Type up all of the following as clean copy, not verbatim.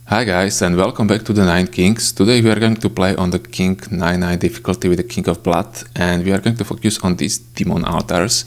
Hi guys, and welcome back to the 9 Kings. Today we are going to play on the King 9 difficulty with the King of Blood, and we are going to focus on these demon altars.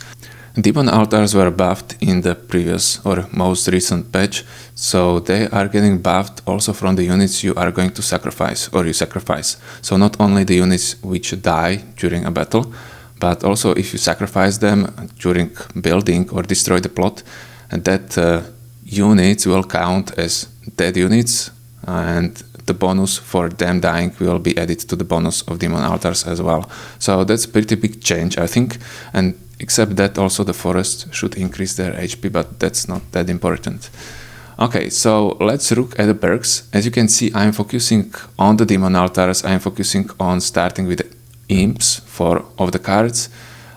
Demon altars were buffed in the previous or most recent patch, so they are getting buffed also from the units you are going to sacrifice or you sacrifice. So not only the units which die during a battle, but also if you sacrifice them during building or destroy the plot, that units will count as dead units, and the bonus for them dying will be added to the bonus of demon altars as well. So that's a pretty big change, I think, and except that also the forest should increase their HP, but that's not that important. Okay, so let's look at the perks. As you can see, I'm focusing on the demon altars. I'm focusing on starting with the imps of the cards.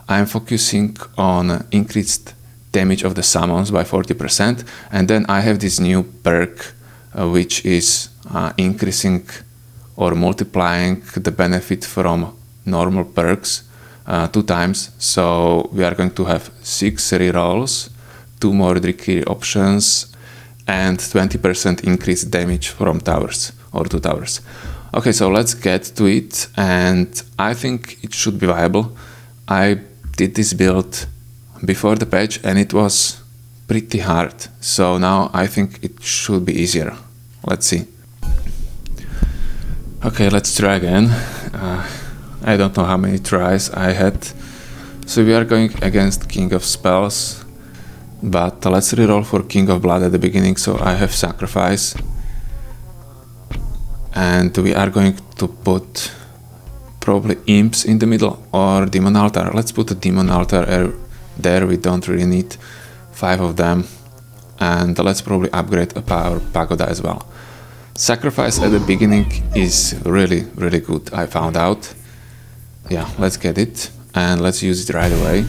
I'm focusing on increased damage of the summons by 40%, and then I have this new perk which is increasing or multiplying the benefit from normal perks 2 times. So we are going to have 6 rerolls, 2 more tricky options, and 20% increased damage from towers or 2 towers. Okay, so let's get to it, and I think it should be viable. I did this build before the patch and it was pretty hard, so now I think it should be easier. Let's see. Okay, let's try again. I don't know how many tries I had. So we are going against King of Spells, but let's reroll for King of Blood at the beginning, so I have sacrifice. And we are going to put probably imps in the middle or demon altar. Let's put a demon altar there, we don't really need 5 of them. And let's probably upgrade a power pagoda as well. Sacrifice at the beginning is really good, I found out. Yeah, let's get it and let's use it right away.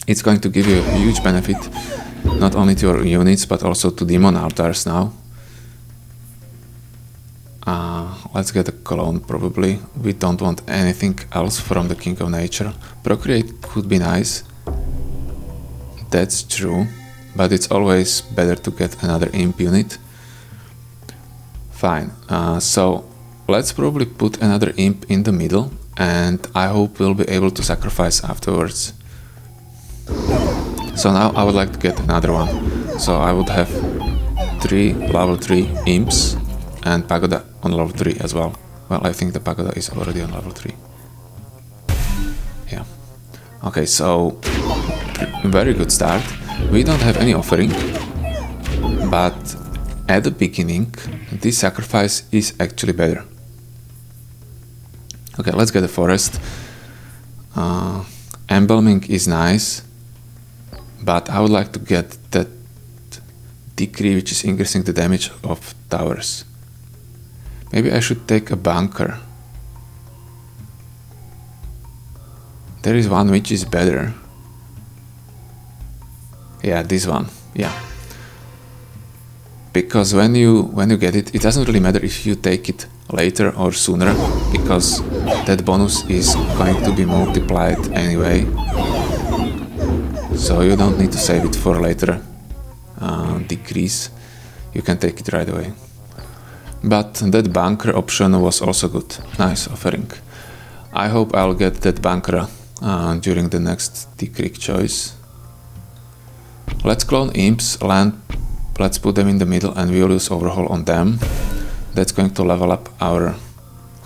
It's going to give you a huge benefit, not only to your units but also to demon altars now. Let's get a clone probably. We don't want anything else from the King of Nature. Procreate could be nice. That's true, but it's always better to get another imp unit. Fine, so let's probably put another imp in the middle, and I hope we'll be able to sacrifice afterwards. So now I would like to get another one. So I would have 3 level 3 imps and pagoda on level 3 as well. Well, I think the pagoda is already on level 3. Yeah. Okay, so very good start. We don't have any offering, but at the beginning this sacrifice is actually better. Okay, let's get a forest. Embalming is nice, but I would like to get that decree which is increasing the damage of towers. Maybe I should take a bunker. There is one which is better. Yeah, this one. Yeah. Because when you get it, it doesn't really matter if you take it later or sooner, because that bonus is going to be multiplied anyway. So you don't need to save it for later decrease. You can take it right away. But that bunker option was also good. Nice offering. I hope I'll get that bunker during the next decree choice. Let's clone imps, let's put them in the middle and we'll use overhaul on them. That's going to level up our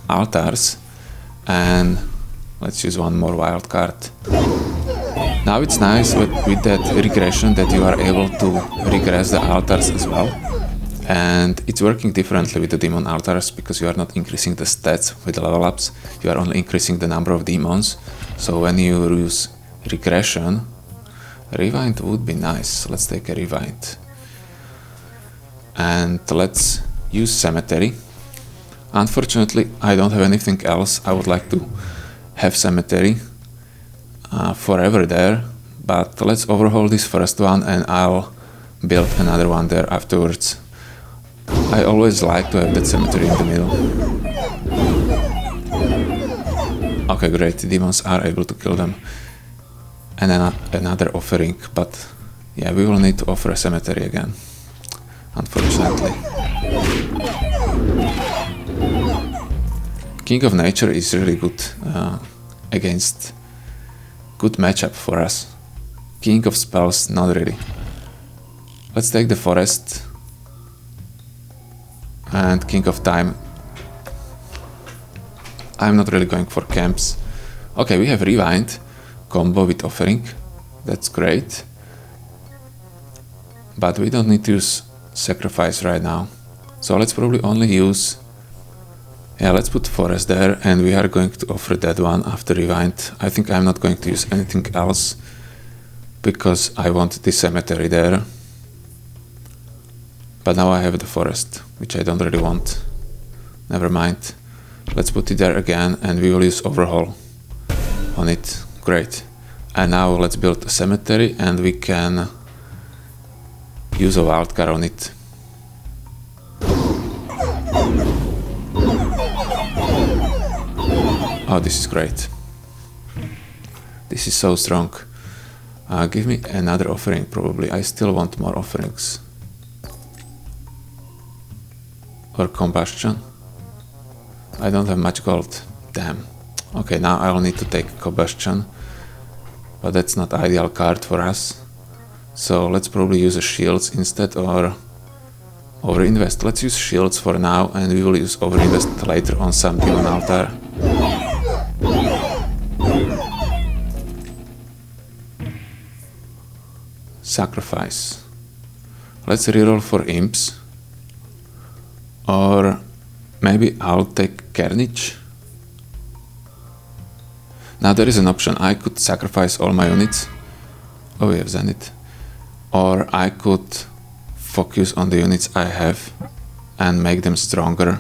altars, and let's use one more wild card. Now it's nice with that regression that you are able to regress the altars as well. And it's working differently with the demon altars because you are not increasing the stats with the level ups, you are only increasing the number of demons. So when you use regression, rewind would be nice. Let's take a rewind. And let's use cemetery. Unfortunately, I don't have anything else. I would like to have cemetery forever there, but let's overhaul this first one and I'll build another one there afterwards. I always like to have that cemetery in the middle. Okay, great, demons are able to kill them. And another offering, but yeah, we will need to offer a cemetery again, unfortunately. King of Nature is really good against good matchup for us. King of Spells, not really. Let's take the Forest and King of Time. I'm not really going for camps. Okay, we have Rewind combo with Offering. That's great. But we don't need to use Sacrifice right now. So let's probably only use... Yeah, let's put Forest there, and we are going to offer that one after Rewind. I think I'm not going to use anything else, because I want the Cemetery there. But now I have the Forest, which I don't really want. Never mind. Let's put it there again, and we will use Overhaul on it. Great. And now let's build a Cemetery, and we can use a Wildcard on it. Oh, this is great. This is so strong. Give me another offering, probably. I still want more offerings. Or Combustion. I don't have much gold. Damn. Okay, now I'll need to take Combustion. But that's not ideal card for us. So let's probably use a Shields instead, or Overinvest. Let's use Shields for now, and we will use Overinvest later on some Demon Altar. Sacrifice. Let's reroll for Imps. Or maybe I'll take Carnage. Now there is an option. I could sacrifice all my units. Oh, we have Zenith. Or I could focus on the units I have and make them stronger.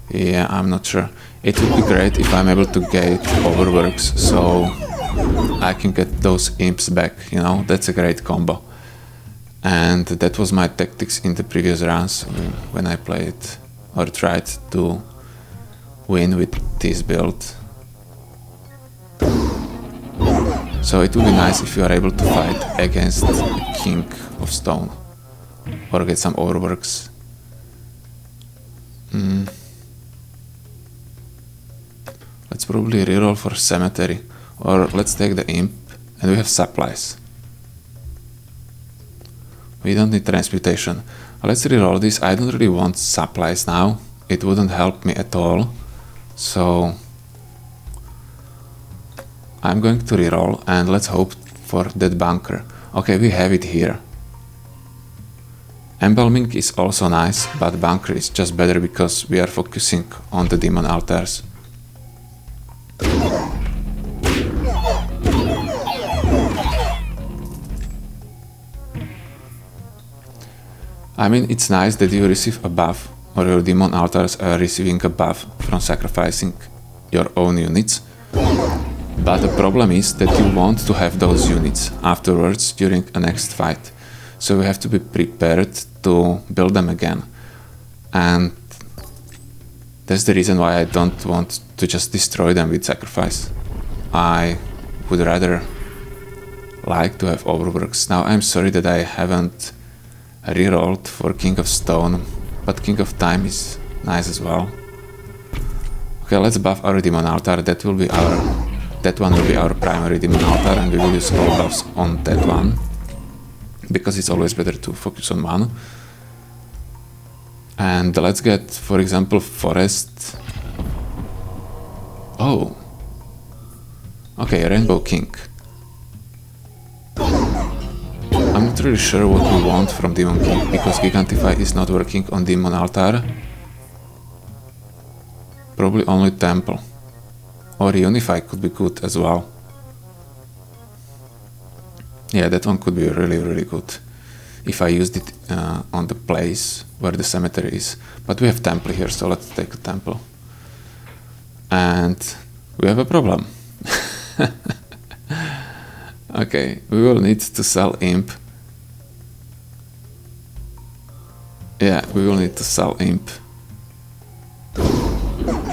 Yeah, I'm not sure. It would be great if I'm able to get Overworks, so I can get those Imps back, you know. That's a great combo. And that was my tactics in the previous rounds when I played or tried to win with this build. So it would be nice if you are able to fight against a King of Stone or get some Overworks. Let's probably reroll for Cemetery, or let's take the Imp, and we have Supplies. We don't need Transmutation. Let's reroll this. I don't really want Supplies now. It wouldn't help me at all. So I'm going to reroll, and let's hope for that Bunker. Okay, we have it here. Embalming is also nice, but Bunker is just better because we are focusing on the Demon Altars. I mean, it's nice that you receive a buff, or your Demon Altars are receiving a buff from sacrificing your own units. But the problem is that you want to have those units afterwards during a next fight. So you have to be prepared to build them again. And that's the reason why I don't want to just destroy them with sacrifice. I would rather like to have Overworks. Now I'm sorry that I haven't rerolled for King of Stone, but King of Time is nice as well. Okay, let's buff our Demon Altar. That one will be our primary Demon Altar, and we will use all buffs on that one, because it's always better to focus on one. And let's get, for example, Forest. Oh, okay, Rainbow King. I'm not really sure what we want from Demon King, because Gigantify is not working on Demon Altar. Probably only Temple. Or Unify could be good as well. Yeah, that one could be really, really good if I used it on the place where the cemetery is. But we have Temple here, so let's take a Temple. And we have a problem. Okay, we will need to sell Imp. Yeah, we will need to sell Imp.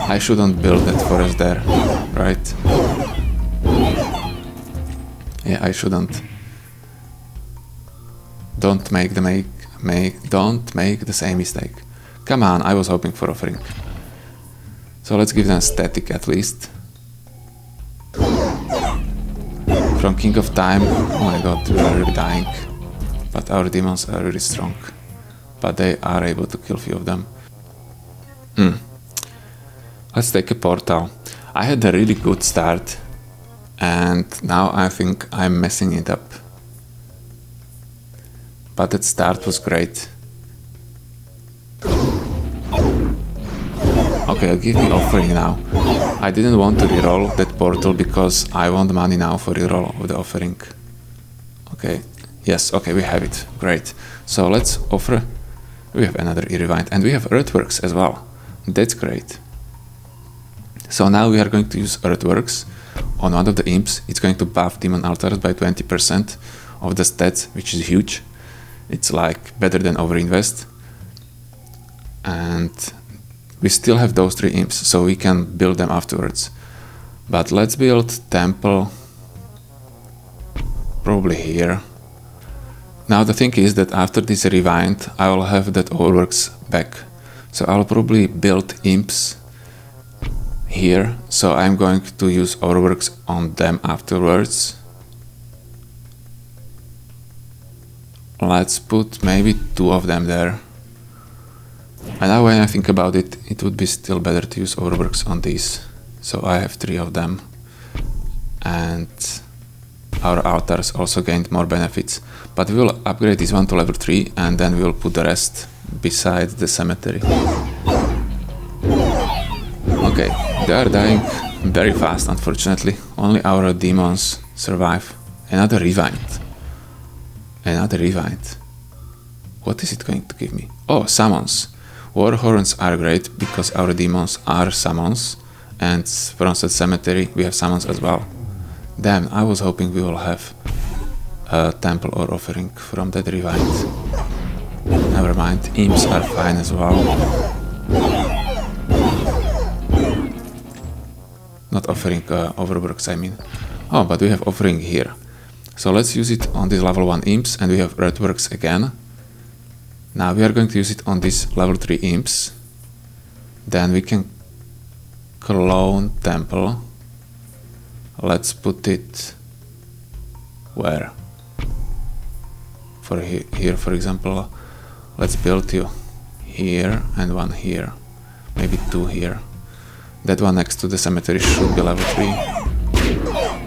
I shouldn't build that forest there, right? Yeah, I shouldn't. Don't make the don't make the same mistake. Come on, I was hoping for offering. So let's give them static at least. From King of Time, oh my god, we are really dying. But our demons are really strong. But they are able to kill few of them. Let's take a portal. I had a really good start. And now I think I'm messing it up. But that start was great. Okay, give me offering now. I didn't want to reroll that portal because I want money now for reroll of the offering. Okay, yes, okay, we have it. Great. So let's offer. We have another rewind and we have Earthworks as well. That's great. So now we are going to use Earthworks on one of the imps. It's going to buff Demon Altars by 20% of the stats, which is huge. It's like better than overinvest. And we still have those 3 imps, so we can build them afterwards. But let's build temple probably here. Now the thing is that after this rewind, I will have that overworks back. So I'll probably build imps here. So I'm going to use overworks on them afterwards. Let's put maybe 2 of them there. And now when I think about it, it would be still better to use overworks on these. So I have 3 of them. And our altars also gained more benefits. But we will upgrade this one to level 3 and then we will put the rest beside the cemetery. Okay, they are dying very fast, unfortunately. Only our demons survive. Another rewind. Another rewind. What is it going to give me? Oh, summons. War horns are great because our demons are summons, and from the cemetery we have summons as well. Damn, I was hoping we will have a temple or offering from that rewind. Never mind, imps are fine as well. Not offering overworks, I mean. Oh, but we have offering here. So let's use it on these level 1 imps and we have earthworks again. Now we are going to use it on these level 3 imps. Then we can clone temple. Let's put it where? For here, for example. Let's build you here and one here. Maybe 2 here. That one next to the cemetery should be level 3.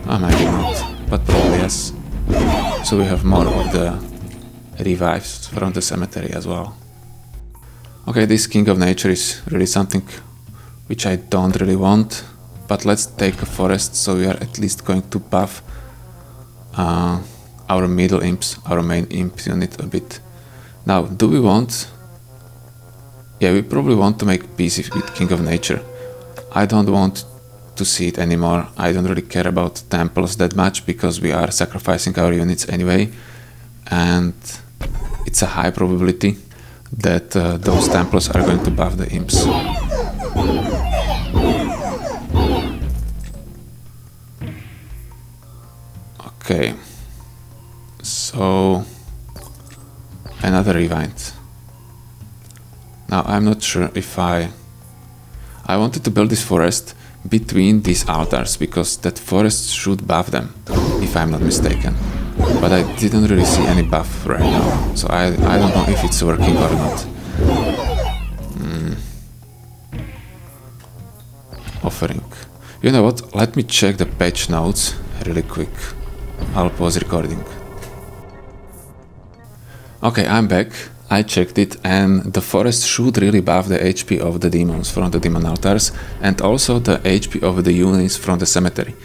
Oh, maybe not, but probably yes. So we have more of the revives from the cemetery as well. Okay, this King of Nature is really something which I don't really want, but let's take a forest, so we are at least going to buff our middle imps, our main imp unit a bit. Now, do we want... Yeah, we probably want to make peace with King of Nature. I don't want to see it anymore. I don't really care about temples that much because we are sacrificing our units anyway, and it's a high probability that those temples are going to buff the imps. Okay, so another rewind. Now I'm not sure if I wanted to build this forest between these altars because that forest should buff them, if I'm not mistaken. But I didn't really see any buff right now, so I don't know if it's working or not. Offering. You know what? Let me check the patch notes really quick. I'll pause recording. Okay, I'm back. I checked it and the forest should really buff the HP of the demons from the demon altars and also the HP of the units from the cemetery.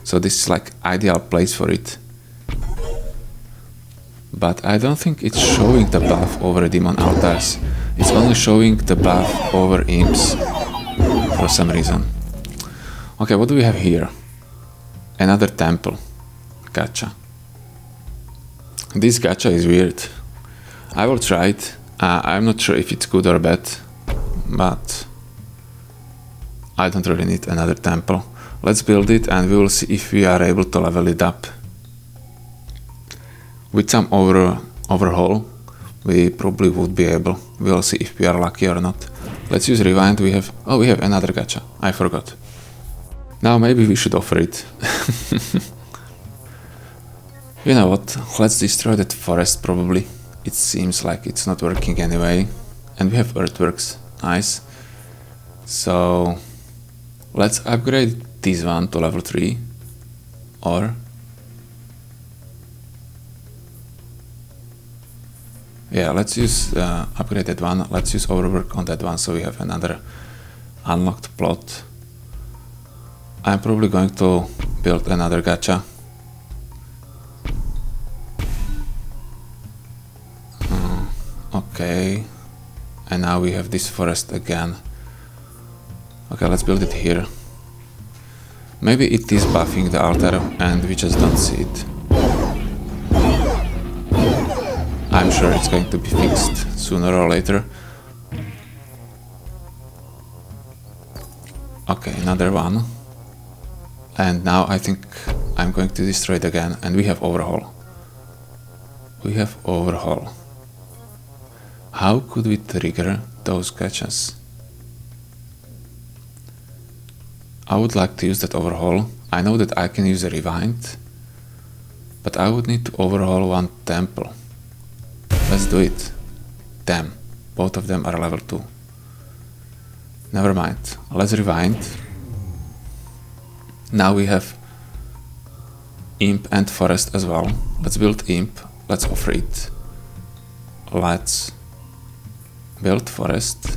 So this is like ideal place for it. But I don't think it's showing the buff over demon altars. It's only showing the buff over imps for some reason. Okay, what do we have here? Another temple. Gacha. This gacha is weird. I will try it. I'm not sure if it's good or bad, but I don't really need another temple. Let's build it and we will see if we are able to level it up. With some overhaul, we probably would be able. We'll see if we are lucky or not. Let's use rewind. We have another gacha. I forgot. Now maybe we should offer it. You know what? Let's destroy that forest probably. It seems like it's not working anyway. And we have earthworks. Nice. So let's upgrade this one to level 3. Or yeah, let's use upgrade that one. Let's use overwork on that one so we have another unlocked plot. I'm probably going to build another gacha. Okay, and now we have this forest again. Okay, let's build it here. Maybe it is buffing the altar and we just don't see it. I'm sure it's going to be fixed sooner or later. Okay, another one. And now I think I'm going to destroy it again, and we have overhaul. We have overhaul. How could we trigger those gachas? I would like to use that overhaul. I know that I can use a rewind, but I would need to overhaul one temple. Let's do it. Damn, both of them are level 2. Never mind, let's rewind. Now we have Imp and Forest as well. Let's build Imp, let's offer it. Let's build Forest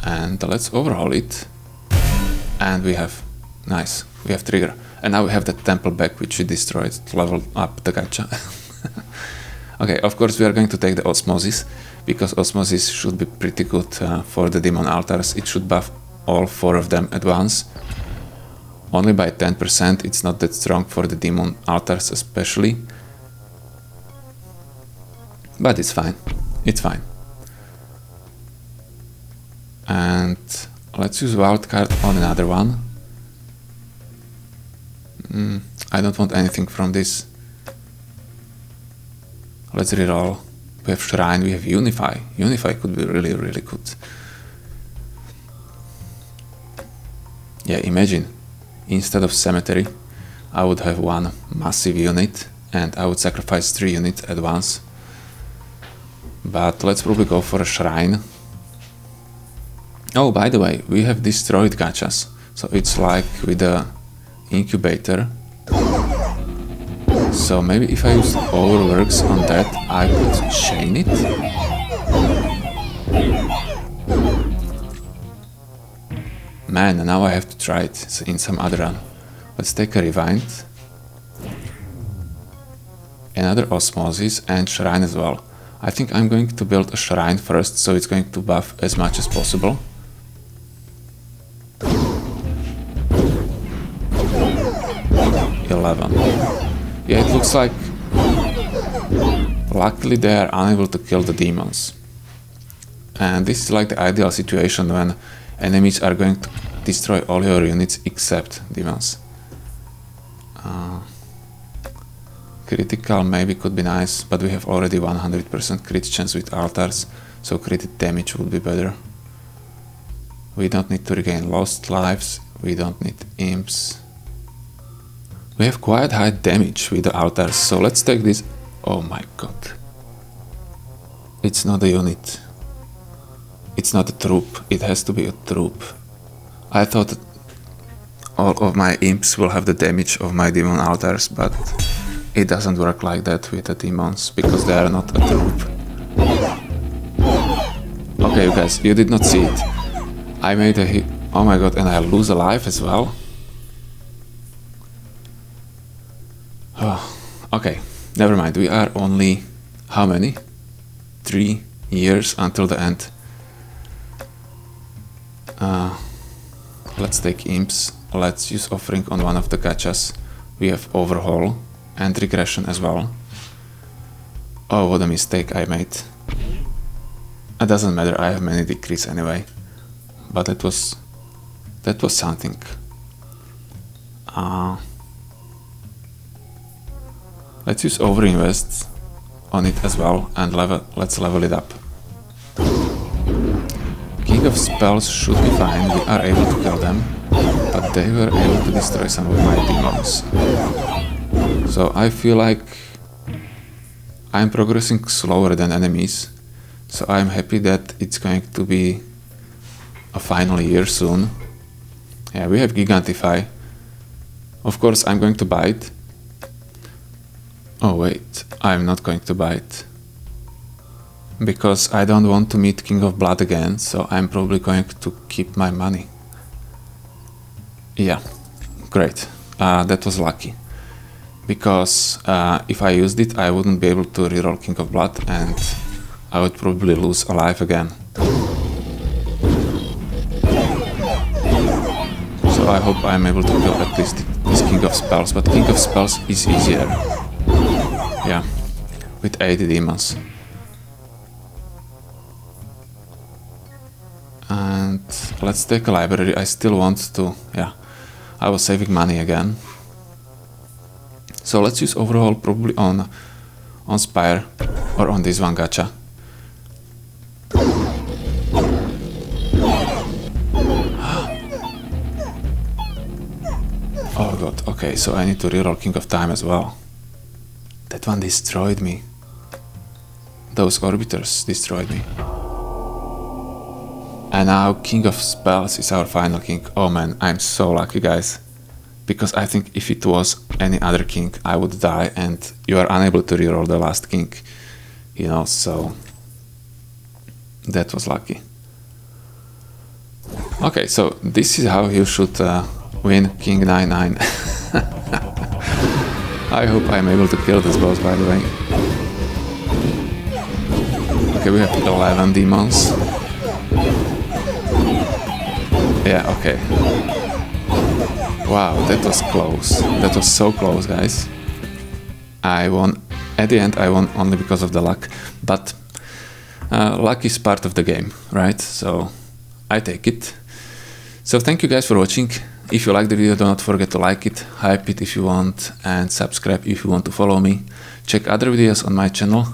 and let's overhaul it. And we have, nice, we have trigger. And now we have the temple back which we destroyed to level up the gacha. Okay, of course we are going to take the Osmosis, because Osmosis should be pretty good for the demon altars. It should buff all 4 of them at once. Only by 10%, it's not that strong for the demon altars especially. But it's fine, it's fine. And let's use wildcard on another one. I don't want anything from this. Let's reroll. We have Shrine, we have Unify. Unify could be really, really good. Yeah, imagine, instead of Cemetery, I would have one massive unit and I would sacrifice 3 units at once. But let's probably go for a Shrine. Oh, by the way, we have destroyed gachas. So it's like with the incubator. So maybe if I use overworks on that, I could chain it. Man, now I have to try it in some other run. Let's take a rewind. Another Osmosis and Shrine as well. I think I'm going to build a Shrine first, so it's going to buff as much as possible. Yeah, it looks like luckily they are unable to kill the demons. And this is like the ideal situation when enemies are going to destroy all your units except demons. Critical maybe could be nice, but we have already 100% crit chance with altars, so crit damage would be better. We don't need to regain lost lives, we don't need imps. We have quite high damage with the altars, so let's take this. Oh my god. It's not a unit. It's not a troop, it has to be a troop. I thought that all of my imps will have the damage of my demon altars, but it doesn't work like that with the demons, because they are not a troop. Okay, you guys, you did not see it. I made a hit. Oh my god, and I lose a life as well. Oh, okay, never mind. We are only, how many? 3 years until the end. Let's take imps. Let's use offering on one of the gachas. We have overhaul and regression as well. Oh, what a mistake I made. It doesn't matter, I have many decrees anyway. But that was something. Let's use overinvest on it as well, and let's level it up. King of Spells should be fine, we are able to kill them, but they were able to destroy some of my demons. So I feel like I'm progressing slower than enemies, so I'm happy that it's going to be a final year soon. Yeah, we have Gigantify. Of course I'm going to bite. Oh wait, I'm not going to bite. Because I don't want to meet King of Blood again, so I'm probably going to keep my money. Yeah, great. That was lucky. Because if I used it, I wouldn't be able to reroll King of Blood and I would probably lose a life again. So I hope I'm able to kill at least this King of Spells, but King of Spells is easier. Yeah, with 80 demons. And let's take a library. I still want to, yeah, I was saving money again. So let's use overhaul probably on Spire or on this one gacha. Oh god, okay, so I need to reroll King of Time as well. That one destroyed me. Those orbiters destroyed me. And now King of Spells is our final king. Oh man, I'm so lucky, guys. Because I think if it was any other king, I would die and you are unable to reroll the last king. You know, so that was lucky. Okay, so this is how you should win King 9-9. I hope I'm able to kill this boss, by the way. Okay, we have 11 demons. Yeah, okay. Wow, that was close. That was so close, guys. I won. At the end, I won only because of the luck. But luck is part of the game, right? So I take it. So thank you guys for watching. If you like the video, do not forget to like it, hype it if you want, and subscribe if you want to follow me. Check other videos on my channel.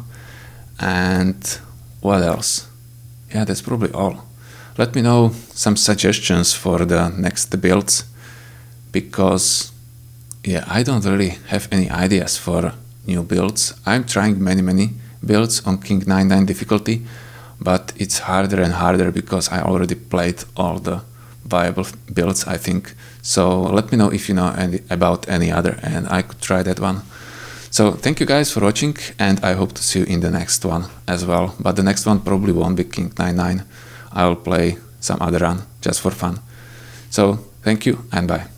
And what else? Yeah, that's probably all. Let me know some suggestions for the next builds, because yeah, I don't really have any ideas for new builds. I'm trying many builds on King 9-9 difficulty, but it's harder and harder because I already played all the viable builds, I think. So let me know if you know about any other and I could try that one. So thank you guys for watching, and I hope to see you in the next one as well. But the next one probably won't be King 9-9. I will play some other run just for fun. So thank you and bye.